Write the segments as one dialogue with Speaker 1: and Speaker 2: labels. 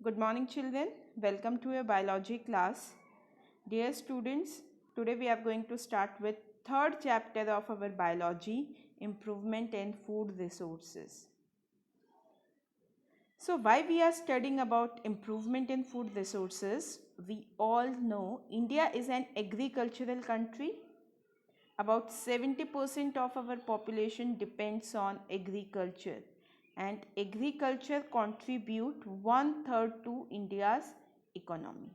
Speaker 1: Good morning, children. Welcome to your biology class. Dear students, today we are going to start with third chapter of our biology, improvement in food resources. So why we are studying about improvement in food resources? We all know India is an agricultural country. About 70% of our population depends on agriculture, and agriculture contribute 1/3 to India's economy.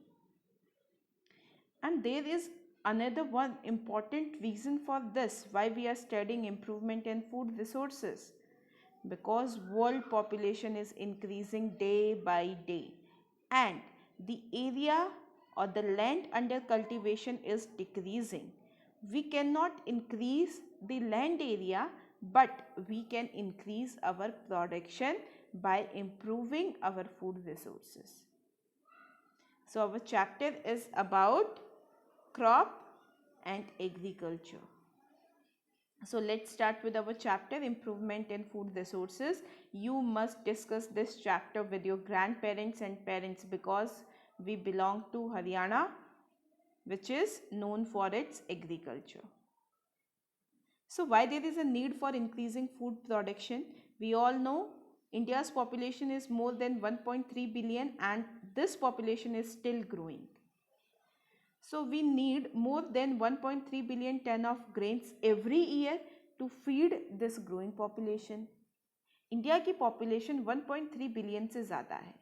Speaker 1: And there is another one important reason for this why we are studying improvement in food resources, because world population is increasing day by day and the area or the land under cultivation is decreasing. We cannot increase the land area, but we can increase our production by improving our food resources. So our chapter is about crop and agriculture. So let's start with our chapter, improvement in food resources. You must discuss this chapter with your grandparents and parents because we belong to Haryana, which is known for its agriculture. So why there is a need for increasing food production? We all know India's population is more than 1.3 billion and this population is still growing. So we need more than 1.3 billion ton of grains every year to feed this growing population. India की population 1.3 billion से ज़्यादा है.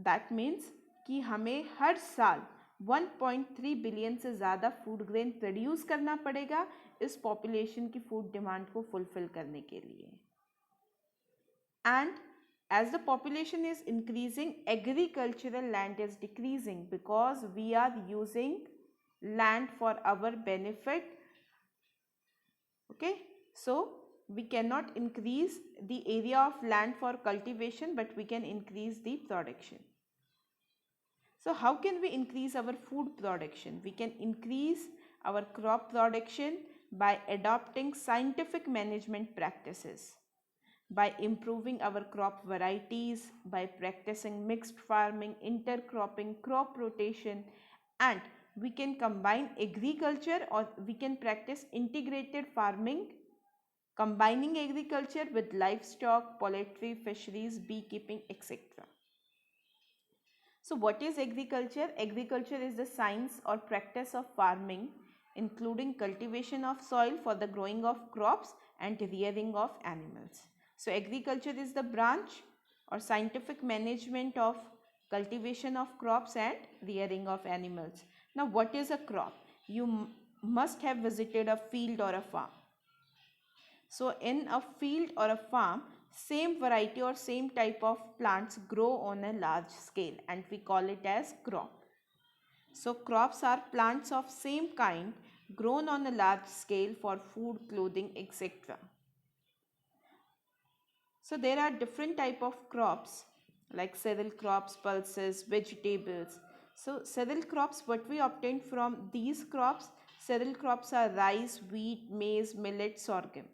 Speaker 1: That means कि हमें हर साल 1.3 billion से ज़्यादा food grain produce करना पड़ेगा इस पॉपुलेशन की फूड डिमांड को फुलफिल करने के लिए. And as the population is increasing, agricultural land is decreasing because we are using land for our benefit. Okay, so we cannot increase the area of land for cultivation, but we can increase the production. So how can we increase our food production? We can increase our crop production by adopting scientific management practices, by improving our crop varieties, by practicing mixed farming, intercropping, crop rotation, and we can combine agriculture or we can practice integrated farming, combining agriculture with livestock, poultry, fisheries, beekeeping, etc. So what is agriculture? Agriculture is the science or practice of farming, including cultivation of soil for the growing of crops and rearing of animals. So agriculture is the branch or scientific management of cultivation of crops and rearing of animals. Now what is a crop? You must have visited a field or a farm. So in a field or a farm, same variety or same type of plants grow on a large scale and we call it as crop. So crops are plants of same kind grown on a large scale for food, clothing, etc. So there are different type of crops like cereal crops, pulses, vegetables. So cereal crops, what we obtain from these crops, cereal crops are rice, wheat, maize, millet, sorghum.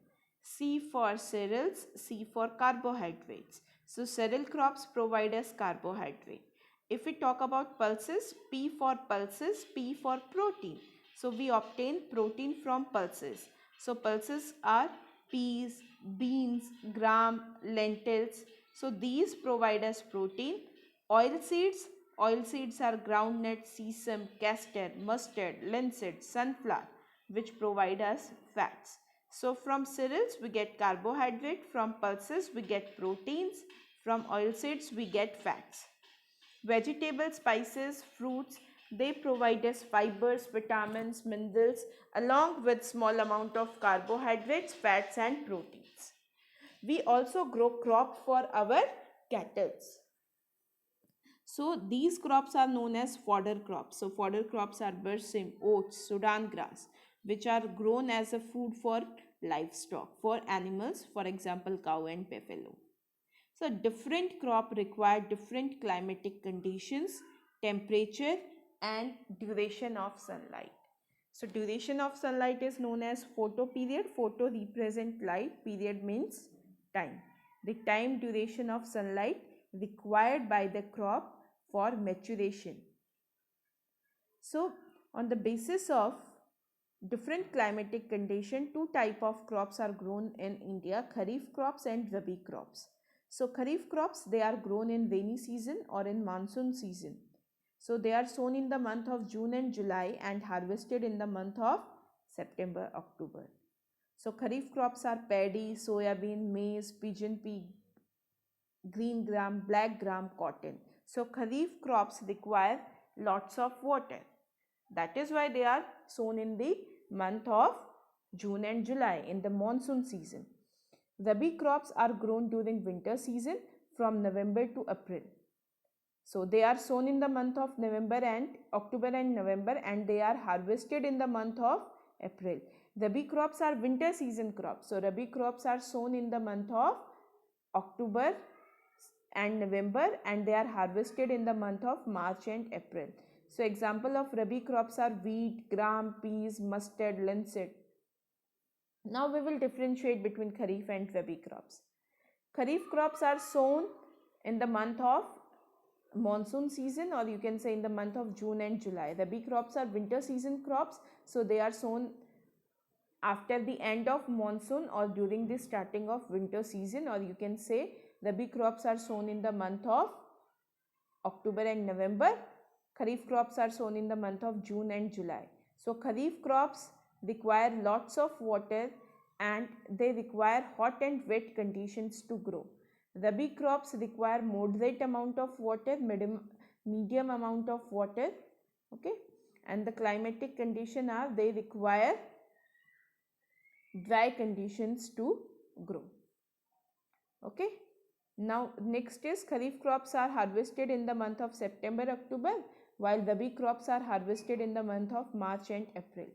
Speaker 1: C for cereals, C for carbohydrates. So cereal crops provide us carbohydrate. If we talk about pulses, P for pulses, P for protein. So we obtain protein from pulses. So pulses are peas, beans, gram, lentils. So these provide us protein. Oilseeds are groundnut, sesame, castor, mustard, linseed, sunflower, which provide us fats. So from cereals we get carbohydrate, from pulses we get proteins, from oilseeds we get fats. Vegetables, spices, fruits, they provide us fibers, vitamins, minerals along with small amount of carbohydrates, fats and proteins. We also grow crop for our cattle. So these crops are known as fodder crops. So fodder crops are bersim, oats, Sudan grass, which are grown as a food for livestock, for animals, for example cow and buffalo. So different crop require different climatic conditions, temperature and duration of sunlight. So duration of sunlight is known as photo period. Photo represent light, period means time. The time duration of sunlight required by the crop for maturation. So on the basis of different climatic condition, two type of crops are grown in India: kharif crops and rabi crops. So kharif crops, they are grown in rainy season or in monsoon season. So they are sown in the month of June and July and harvested in the month of September, October. So kharif crops are paddy, soyabean, maize, pigeon pea, green gram, black gram, cotton. So kharif crops require lots of water. That is why they are sown in the month of June and July in the monsoon season. Rabi crops are grown during winter season from November to April. So they are sown in the month of November and October and November, and they are harvested in the month of April. Rabi crops are winter season crops. So rabi crops are sown in the month of October and November, and they are harvested in the month of March and April. So example of rabi crops are wheat, gram, peas, mustard, linseed. Now we will differentiate between kharif and rabi crops. Kharif crops are sown in the month of monsoon season, or you can say in the month of June and July. Rabi crops are winter season crops, so they are sown after the end of monsoon or during the starting of winter season, or you can say rabi crops are sown in the month of October and November. Kharif crops are sown in the month of June and July. So kharif crops require lots of water and they require hot and wet conditions to grow. Rabi crops require moderate amount of water, medium amount of water, okay, and the climatic condition are they require dry conditions to grow. Okay, now next is kharif crops are harvested in the month of September, October, while rabi crops are harvested in the month of March and April.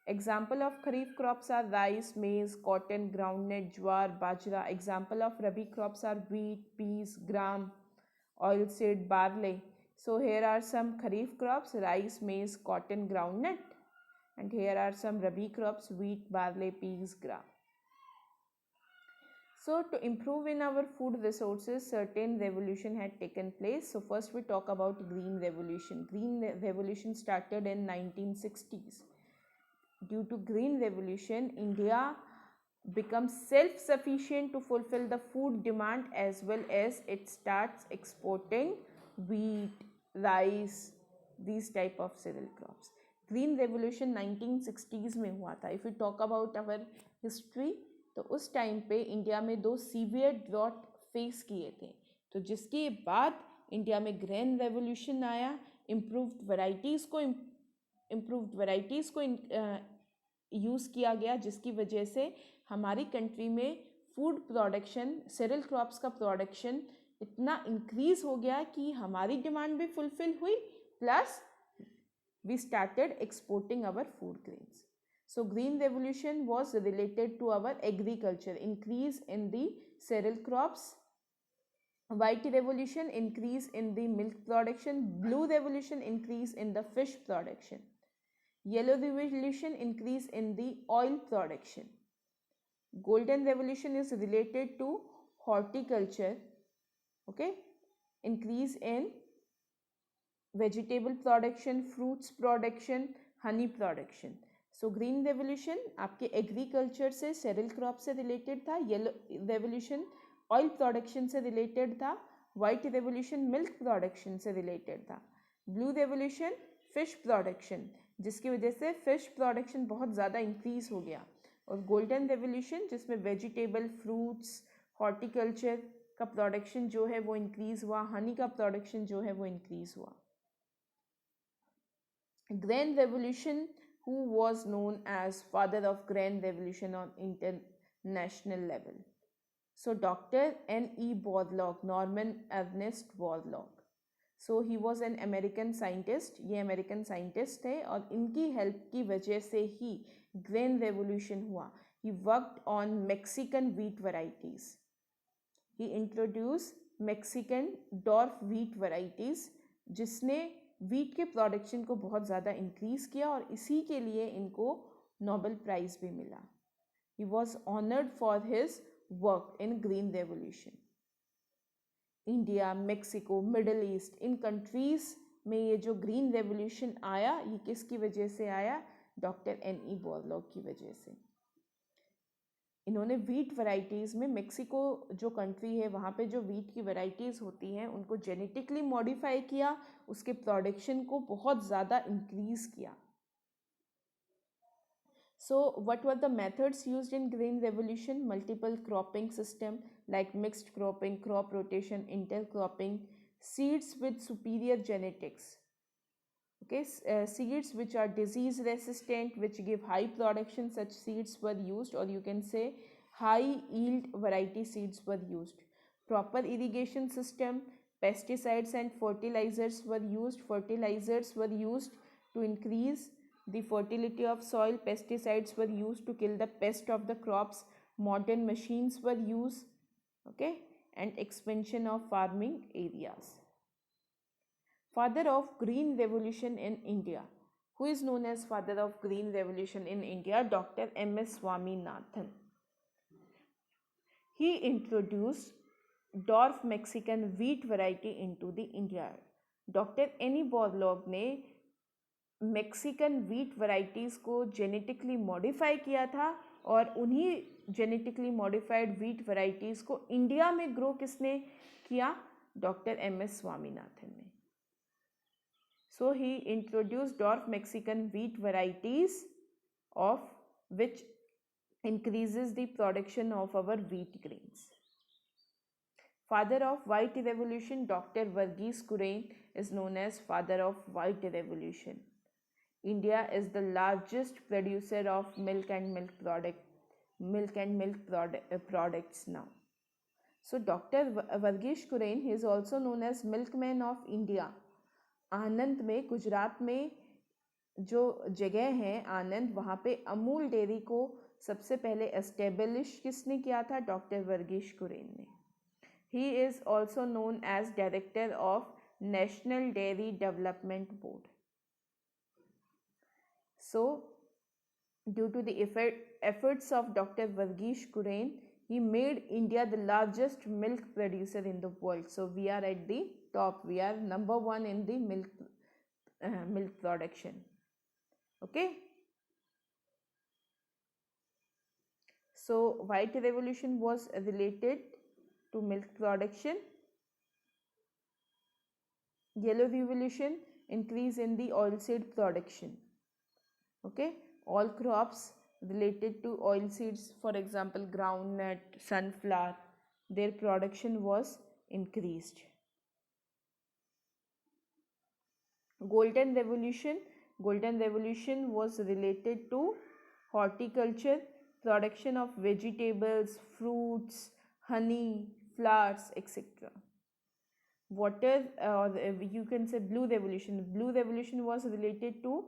Speaker 1: Example of kharif crops are rice, maize, cotton, groundnut, jowar, bajra. Example of rabi crops are wheat, peas, gram, oilseed, barley. So here are some kharif crops: rice, maize, cotton, groundnut, and here are some rabi crops: wheat, barley, peas, gram. So to improve in our food resources, certain revolution had taken place. So first we talk about green revolution. Green revolution started in 1960s. Due to green revolution, India becomes self-sufficient to fulfill the food demand, as well as it starts exporting wheat, rice, these type of cereal crops. Green revolution 1960s में हुआ था. If we talk about our history, तो उस time पे India में 2 severe drought face किए थे. तो जिसके बाद इंडिया में ग्रीन रेवोल्यूशन आया. इम्प्रूव्ड वैरायटीज़ को यूज़ किया गया, जिसकी वजह से हमारी कंट्री में फूड प्रोडक्शन, सेरियल क्रॉप्स का प्रोडक्शन इतना इंक्रीज़ हो गया कि हमारी डिमांड भी फुलफिल हुई, plus we started exporting our food grains. So green revolution was related to our agriculture, increase in the cereal crops. White revolution, increase in the milk production. Blue revolution, increase in the fish production. Yellow revolution, increase in the oil production. Golden revolution is related to horticulture, okay, increase in vegetable production, fruits production, honey production. So green revolution आपके agriculture से, serial crop से related था. Yellow revolution oil production से related था. White revolution milk production से related था. Blue revolution fish production, जिसकी वजह से फिश प्रोडक्शन बहुत ज़्यादा इंक्रीज हो गया. और गोल्डन रेवोल्यूशन जिसमें वेजिटेबल, फ्रूट्स, हॉर्टिकल्चर का प्रोडक्शन जो है वो इंक्रीज़ हुआ. हनी का प्रोडक्शन जो है वो इंक्रीज़ हुआ. Grain Revolution, who was known as father of grain revolution on international level. So Dr. N.E. Borlaug, Norman Ernest Borlaug. So he was an American scientist. ये American scientist थे और इनकी help की वजह से ही grain revolution हुआ. He worked on Mexican wheat varieties. He introduced Mexican dwarf wheat varieties, जिसने wheat के प्रोडक्शन को बहुत ज़्यादा इंक्रीज़ किया और इसी के लिए इनको नोबेल प्राइज़ भी मिला. He was honoured for his work in green revolution. India, Mexico, middle east, in countries में ये जो ग्रीन रेवोल्यूशन आया, ये किसकी वजह से आया? Doctor N.E. बोरलॉग की वजह से। इन्होंने वीट वैरायटीज़ में, मेक्सिको जो कंट्री है वहाँ पे जो वीट की वैरायटीज़ होती हैं उनको जेनेटिकली मॉडिफाई किया, उसके प्रोडक्शन को बहुत ज़्यादा इंक्रीज़ किया। So what were the methods used in green revolution? Multiple cropping system like mixed cropping, crop rotation, intercropping, seeds with superior genetics. Okay, seeds which are disease resistant, which give high production, such seeds were used, or you can say high yield variety seeds were used. Proper irrigation system, pesticides and fertilizers were used. Fertilizers were used to increase the fertility of soil. Pesticides were used to kill the pest of the crops. Modern machines were used, okay, and expansion of farming areas. Father of Green Revolution in India. Who is known as father of Green Revolution in India? Dr. M.S. Swaminathan. He introduced dwarf Mexican wheat variety into the India. Doctor N.E. Borlaug ने Mexican wheat varieties को genetically modify किया था, और उन्हीं genetically modified wheat varieties को India में grow किसने किया? Doctor M.S. स्वामीनाथन ने. So he introduced dwarf Mexican wheat varieties of which increases the production of our wheat grains. Father of White Revolution, Dr. Varughese is known as father of White Revolution. India is the largest producer of milk and milk products now. So Dr. Varughese is also known as milkman of India. आनंद में, गुजरात में जो जगह है आनंद, वहाँ पे Amul dairy को सबसे पहले एस्टेब्लिश किसने किया था? डॉक्टर वर्गीश कुरेन ने. He is also known as director of national dairy development board. So due to the efforts of Dr. Varghese Kuren, he made India the largest milk producer in the world. So we are at the top. We are number one in the milk production. Okay. So White Revolution was related to milk production. Yellow Revolution, increase in the oilseed production. Okay. All crops related to oilseeds, for example groundnut, sunflower, their production was increased. Golden Revolution was related to horticulture, production of vegetables, fruits, honey, flowers, etc. Water, or you can say Blue Revolution was related to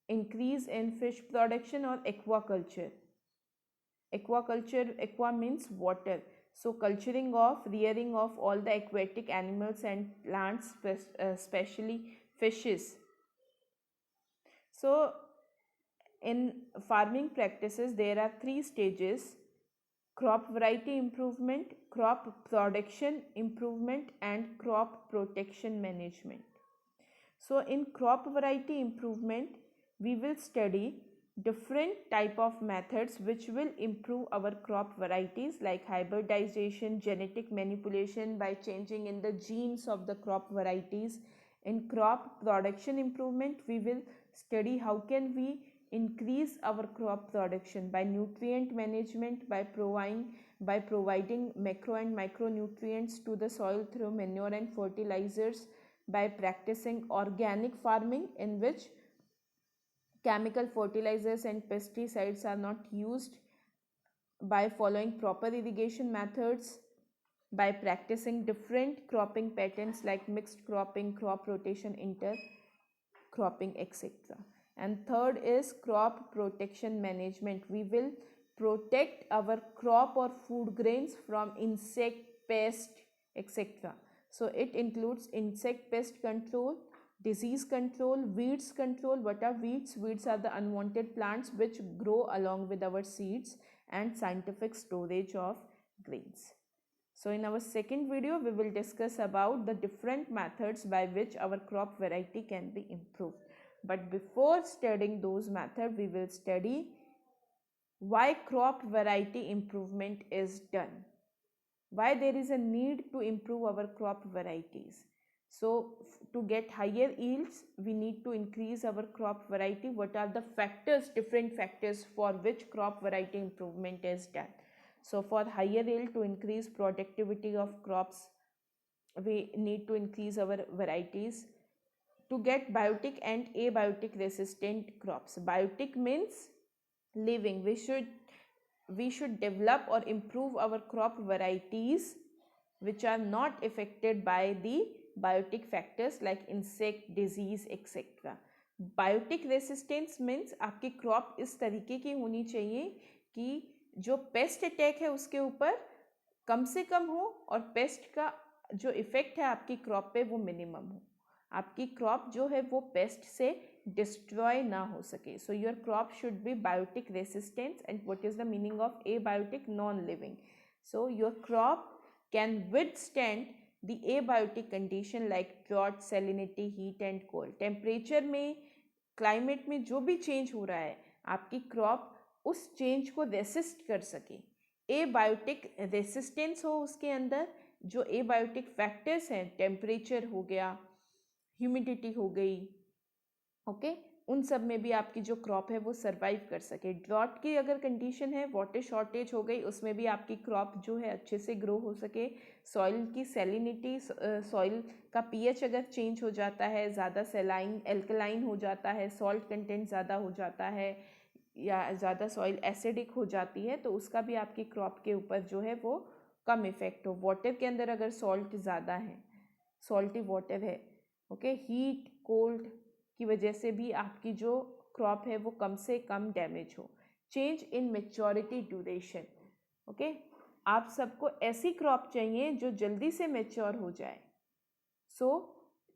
Speaker 1: increase in fish production or aquaculture. Aqua means water. So culturing of, rearing of all the aquatic animals and plants, especially fishes. So in farming practices there are 3 stages: crop variety improvement, crop production improvement, and crop protection management. So in crop variety improvement we will study different type of methods which will improve our crop varieties, like hybridization, genetic manipulation by changing in the genes of the crop varieties. In crop production improvement we will study how can we increase our crop production by nutrient management, by providing macro and micronutrients to the soil through manure and fertilizers, by practicing organic farming in which chemical fertilizers and pesticides are not used, by following proper irrigation methods, by practicing different cropping patterns like mixed cropping, crop rotation, intercropping, etc. And third is crop protection management. We will protect our crop or food grains from insect, pest, etc. So it includes insect pest control, disease control, weeds control. What are weeds? Weeds are the unwanted plants which grow along with our seeds, and scientific storage of grains. So in our second video, we will discuss about the different methods by which our crop variety can be improved. But before studying those methods, we will study why crop variety improvement is done. Why there is a need to improve our crop varieties. So to get higher yields, we need to increase our crop variety. What are the factors, different factors for which crop variety improvement is done? So for higher yield, to increase productivity of crops, we need to increase our varieties. To get biotic and abiotic resistant crops. Biotic means living. We should develop or improve our crop varieties which are not affected by the biotic factors like insect, disease, etc. Biotic resistance means आपकी crop इस तरीके की होनी चाहिए कि जो paste attack है उसके ऊपर कम से कम हो और पेस्ट का जो इफेक्ट है आपकी क्रॉप पे वो मिनिमम हो. आपकी क्रॉप जो है वो पेस्ट से डिस्ट्रॉय ना हो सके. So your crop should be biotic resistance. And what is the meaning of abiotic? Non living. So your crop can withstand the abiotic condition like drought, salinity, heat and cold. Temperature में, climate में जो भी change हो रहा है आपकी crop उस change को रेसिस्ट कर सके. एबायोटिक रेसिस्टेंस हो उसके अंदर. जो एबायोटिक फैक्टर्स हैं, टेम्परेचर हो गया, ह्यूमिडिटी हो गई, ओके, उन सब में भी आपकी जो क्रॉप है वो सरवाइव कर सके. ड्रॉट की अगर कंडीशन है, वाटर शॉर्टेज हो गई, उसमें भी आपकी क्रॉप जो है अच्छे से ग्रो हो सके. सॉइल की सैलिनिटी, सॉइल का पीएच अगर चेंज हो जाता है, ज़्यादा सैलाइन एल्कलाइन हो जाता है, सॉल्ट कंटेंट ज़्यादा हो जाता है या ज़्यादा सॉइल एसिडिक हो जाती है, तो उसका भी आपकी क्रॉप के ऊपर जो है वो कम इफ़ेक्ट हो. वाटर के अंदर अगर सॉल्ट ज़्यादा है, सॉल्टी वाटर है, ओके, हीट कोल्ड की वजह से भी आपकी जो क्रॉप है वो कम से कम डैमेज हो. Change in maturity duration. Okay, आप सबको ऐसी क्रॉप चाहिए जो जल्दी से मेच्योर हो जाए. So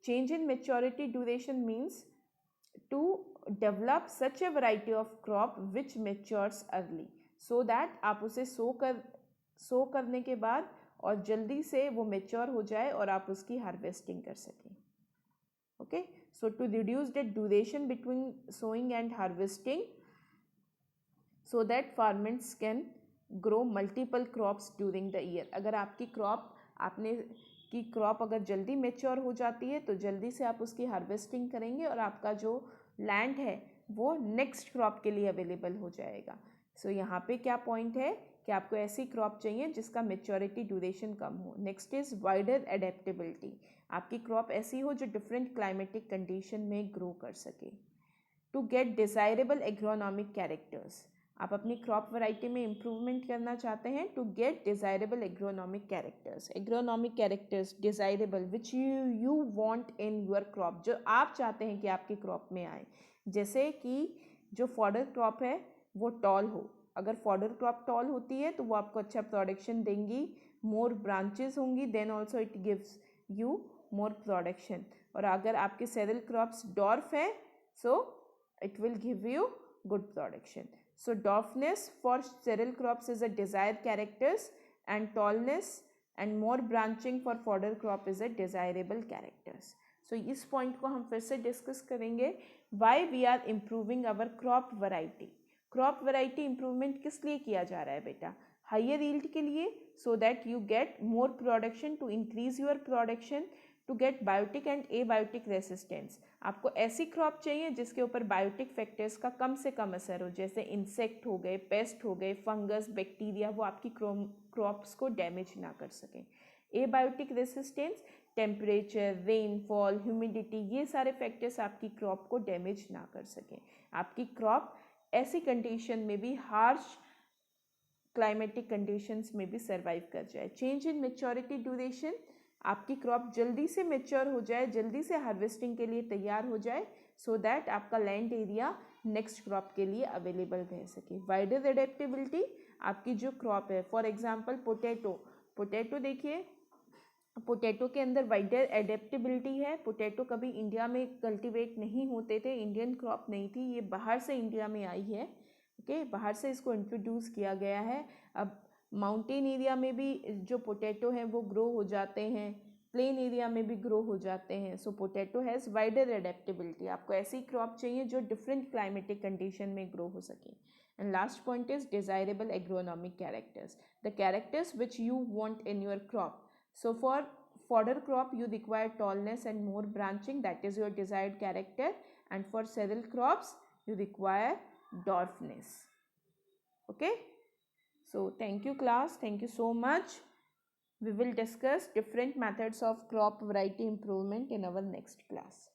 Speaker 1: change in maturity duration means to develop such a variety of crop which matures early, so that आप उसे सो करने के बाद और जल्दी से वो मेच्योर हो जाए और आप उसकी हार्वेस्टिंग कर सकें. Okay, so to reduce the duration between sowing and harvesting so that farmers can grow multiple crops during the year. अगर आपकी क्रॉप अगर जल्दी मेच्योर हो जाती है तो जल्दी से आप उसकी हार्वेस्टिंग करेंगे और आपका जो लैंड है वो नेक्स्ट क्रॉप के लिए अवेलेबल हो जाएगा. सो यहाँ पे क्या पॉइंट है कि आपको ऐसी क्रॉप चाहिए जिसका मेच्योरिटी ड्यूरेशन कम हो. Next is wider adaptability. आपकी क्रॉप ऐसी हो जो डिफरेंट क्लाइमेटिक कंडीशन में ग्रो कर सके. To get desirable agronomic characters. आप अपनी क्रॉप वैरायटी में इम्प्रूवमेंट करना चाहते हैं. To get desirable agronomic characters. Agronomic characters desirable which you want in your crop, जो आप चाहते हैं कि आपकी क्रॉप में आए. जैसे कि जो फॉडर क्रॉप है वो टॉल हो. अगर फॉडर क्रॉप टॉल होती है तो वो आपको अच्छा प्रोडक्शन देंगी. मोर ब्रांचेस होंगी, then also it gives you more production. और अगर आपके सेरल क्रॉप्स डॉर्फ है so it will give you good production. So dwarfness for cereal crops is a desired characters and tallness and more branching for fodder crop is a desirable characters. So इस point को हम फिर से discuss करेंगे. Why we are improving our crop variety. Crop variety improvement किस लिए किया जा रहा है बेटा? हायर यील्ड के लिए, so that you get more production, to increase your production, to get biotic and abiotic resistance. आपको ऐसी क्रॉप चाहिए जिसके ऊपर बायोटिक फैक्टर्स का कम से कम असर हो, जैसे इंसेक्ट हो गए, पेस्ट हो गए, फंगस, बैक्टीरिया, वो आपकी क्रॉप्स को डैमेज ना कर सकें. Abiotic resistance, temperature, rainfall, humidity, ये सारे फैक्टर्स आपकी क्रॉप को डैमेज ना कर सकें. आपकी क्रॉप ऐसी कंडीशन में भी, हार्श क्लाइमेटिक कंडीशंस में भी सर्वाइव कर जाए. Change in maturity duration. आपकी क्रॉप जल्दी से मेच्योर हो जाए, जल्दी से हार्वेस्टिंग के लिए तैयार हो जाए, सो दैट आपका लैंड एरिया नेक्स्ट क्रॉप के लिए अवेलेबल रह सके. Wider adaptability. आपकी जो क्रॉप है, फॉर एग्जांपल पोटैटो देखिए, पोटैटो के अंदर वाइडर एडेप्टेबिलिटी है. पोटैटो कभी इंडिया में कल्टीवेट नहीं होते थे, इंडियन क्रॉप नहीं थी, ये बाहर से इंडिया में आई है. ओके, बाहर से इसको इंट्रोड्यूस किया गया है. अब माउंटेन एरिया में भी जो पोटैटो हैं वो ग्रो हो जाते हैं, प्लेन एरिया में भी ग्रो हो जाते हैं. सो पोटैटो हैज़ वाइडर एडेप्टेबिलिटी. आपको ऐसी क्रॉप चाहिए जो डिफरेंट क्लाइमेटिक कंडीशन में ग्रो हो सके. And last point is desirable agronomic characters, the characters which you want in your crop. So for fodder crop you require tallness and more branching, that is your desired character, and for cereal crops you require dwarfness. Okay, so thank you class, thank you so much. We will discuss different methods of crop variety improvement in our next class.